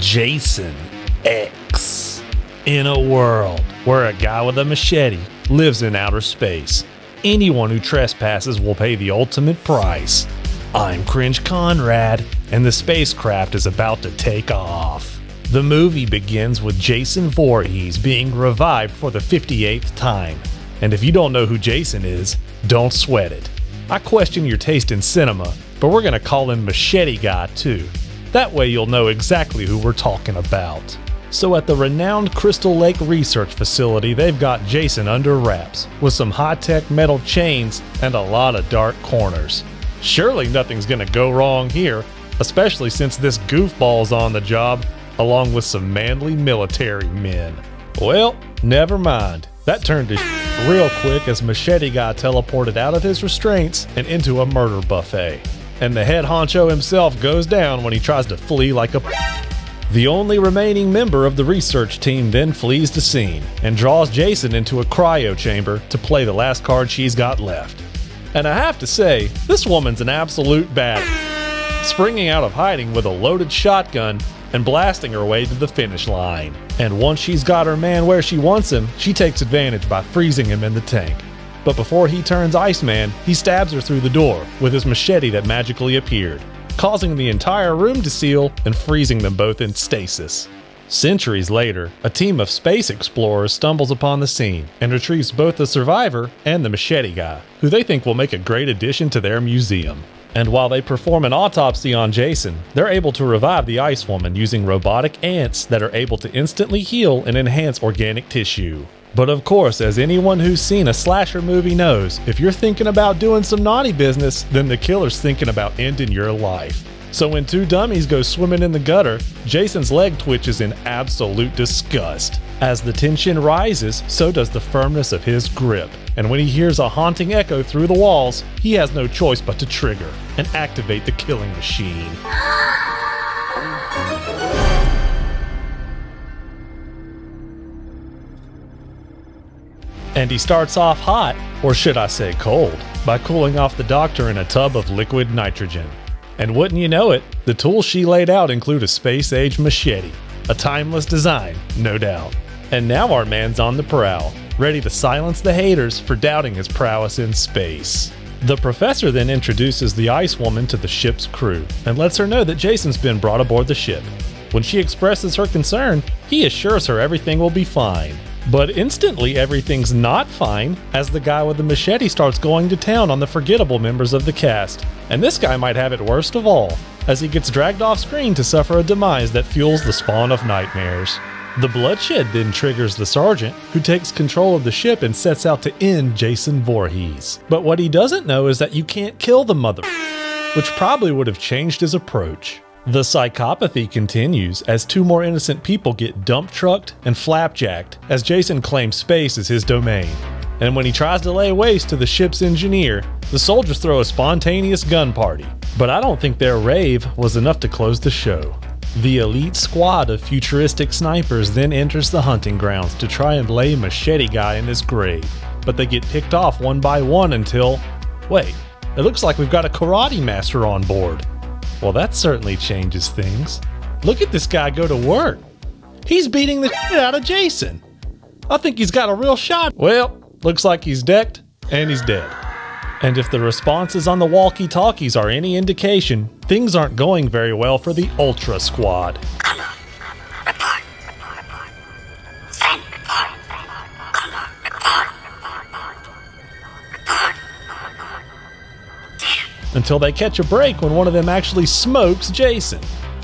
Jason X. In a world where a guy with a machete lives in outer space, anyone who trespasses will pay the ultimate price. I'm Cringe Conrad, and the spacecraft is about to take off. The movie begins with Jason Voorhees being revived for the 58th time. And if you don't know who Jason is, don't sweat it. I question your taste in cinema, but we're gonna call him Machete Guy too. That way you'll know exactly who we're talking about. So at the renowned Crystal Lake Research Facility, they've got Jason under wraps, with some high-tech metal chains and a lot of dark corners. Surely nothing's gonna go wrong here, especially since this goofball's on the job, along with some manly military men. Well, never mind. That turned to real quick as Machete Guy teleported out of his restraints and into a murder buffet. And the head honcho himself goes down when he tries to flee like a The only remaining member of the research team then flees the scene and draws Jason into a cryo chamber to play the last card she's got left. And I have to say, this woman's an absolute badass, springing out of hiding with a loaded shotgun and blasting her way to the finish line. And once she's got her man where she wants him, she takes advantage by freezing him in the tank. But before he turns Iceman, he stabs her through the door with his machete that magically appeared, causing the entire room to seal and freezing them both in stasis. Centuries later, a team of space explorers stumbles upon the scene and retrieves both the survivor and the Machete Guy, who they think will make a great addition to their museum. And while they perform an autopsy on Jason, they're able to revive the Ice Woman using robotic ants that are able to instantly heal and enhance organic tissue. But of course, as anyone who's seen a slasher movie knows, if you're thinking about doing some naughty business, then the killer's thinking about ending your life. So when two dummies go swimming in the gutter, Jason's leg twitches in absolute disgust. As the tension rises, so does the firmness of his grip. And when he hears a haunting echo through the walls, he has no choice but to trigger and activate the killing machine. And he starts off hot, or should I say cold, by cooling off the doctor in a tub of liquid nitrogen. And wouldn't you know it, the tools she laid out include a space-age machete. A timeless design, no doubt. And now our man's on the prowl, ready to silence the haters for doubting his prowess in space. The professor then introduces the Ice Woman to the ship's crew, and lets her know that Jason's been brought aboard the ship. When she expresses her concern, he assures her everything will be fine. But instantly everything's not fine as the guy with the machete starts going to town on the forgettable members of the cast. And this guy might have it worst of all, as he gets dragged off screen to suffer a demise that fuels the spawn of nightmares. The bloodshed then triggers the sergeant, who takes control of the ship and sets out to end Jason Voorhees. But what he doesn't know is that you can't kill the mother, which probably would have changed his approach. The psychopathy continues as two more innocent people get dump trucked and flapjacked as Jason claims space is his domain. And when he tries to lay waste to the ship's engineer, the soldiers throw a spontaneous gun party. But I don't think their rave was enough to close the show. The elite squad of futuristic snipers then enters the hunting grounds to try and lay Machete Guy in his grave. But they get picked off one by one until... wait, it looks like we've got a karate master on board. Well, that certainly changes things. Look at this guy go to work. He's beating the shit out of Jason. I think he's got a real shot. Well, looks like he's decked and he's dead. And if the responses on the walkie-talkies are any indication, things aren't going very well for the Ultra Squad. Until they catch a break when one of them actually smokes Jason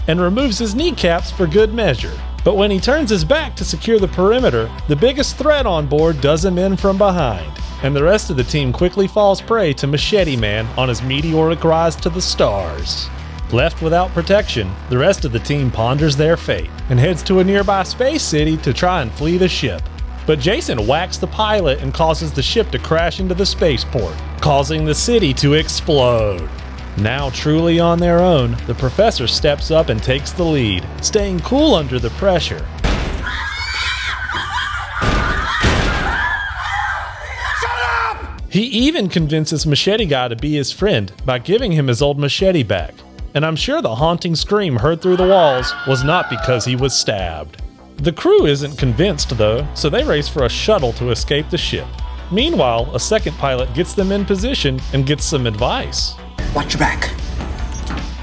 and removes his kneecaps for good measure. But when he turns his back to secure the perimeter, the biggest threat on board does him in from behind, and the rest of the team quickly falls prey to Machete Man on his meteoric rise to the stars. Left without protection, the rest of the team ponders their fate and heads to a nearby space city to try and flee the ship. But Jason whacks the pilot and causes the ship to crash into the spaceport, causing the city to explode. Now truly on their own, the professor steps up and takes the lead, staying cool under the pressure. Shut up! He even convinces Machete Guy to be his friend by giving him his old machete back. and I'm sure the haunting scream heard through the walls was not because he was stabbed. The crew isn't convinced though, so they race for a shuttle to escape the ship. Meanwhile, a second pilot gets them in position and gets some advice. Watch your back.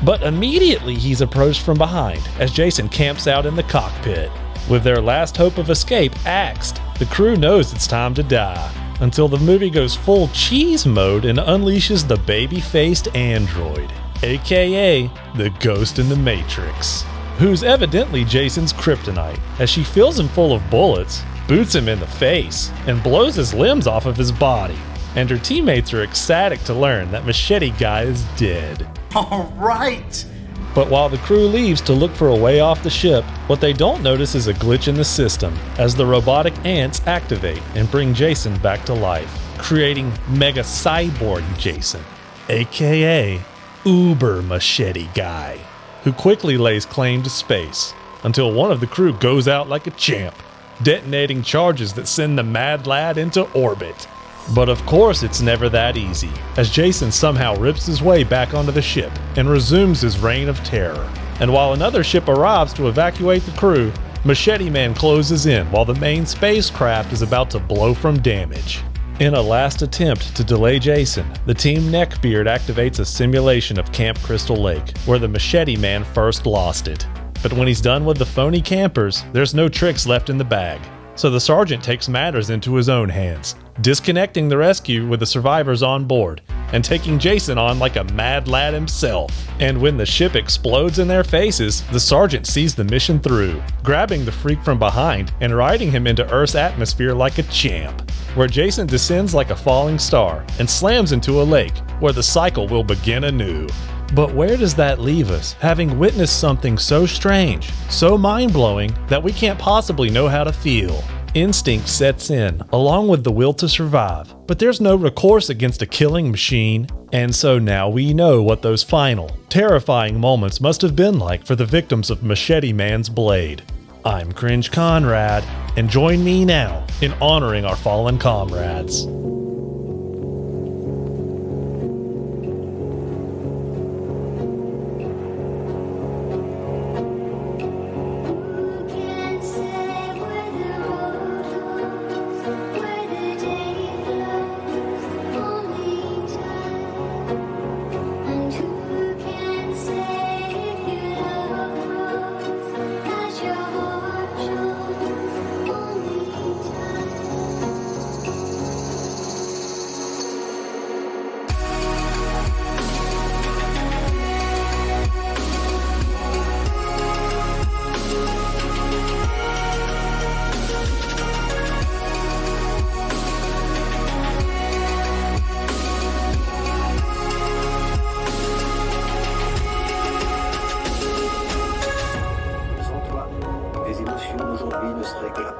But immediately he's approached from behind as Jason camps out in the cockpit. With their last hope of escape axed, the crew knows it's time to die, until the movie goes full cheese mode and unleashes the baby-faced android, aka the Ghost in the Matrix, who's evidently Jason's kryptonite, as she fills him full of bullets, boots him in the face, and blows his limbs off of his body. And her teammates are ecstatic to learn that Machete Guy is dead. All right. But while the crew leaves to look for a way off the ship, what they don't notice is a glitch in the system as the robotic ants activate and bring Jason back to life, creating Mega Cyborg Jason, aka Uber Machete Guy, who quickly lays claim to space until one of the crew goes out like a champ, detonating charges that send the mad lad into orbit. But of course it's never that easy, as Jason somehow rips his way back onto the ship and resumes his reign of terror. And while another ship arrives to evacuate the crew, Machete Man closes in while the main spacecraft is about to blow from damage. In a last attempt to delay Jason, the Team Neckbeard activates a simulation of Camp Crystal Lake, where the Machete Man first lost it. But when he's done with the phony campers, there's no tricks left in the bag. So the sergeant takes matters into his own hands, disconnecting the rescue with the survivors on board, and taking Jason on like a mad lad himself. And when the ship explodes in their faces, the sergeant sees the mission through, grabbing the freak from behind and riding him into Earth's atmosphere like a champ, where Jason descends like a falling star and slams into a lake, where the cycle will begin anew. But where does that leave us, having witnessed something so strange, so mind-blowing, that we can't possibly know how to feel? Instinct sets in, along with the will to survive, but there's no recourse against a killing machine. And so now we know what those final, terrifying moments must have been like for the victims of Machete Man's blade. I'm Cringe Conrad, and join me now in honoring our fallen comrades. Sans toi, les émotions d'aujourd'hui ne sont que la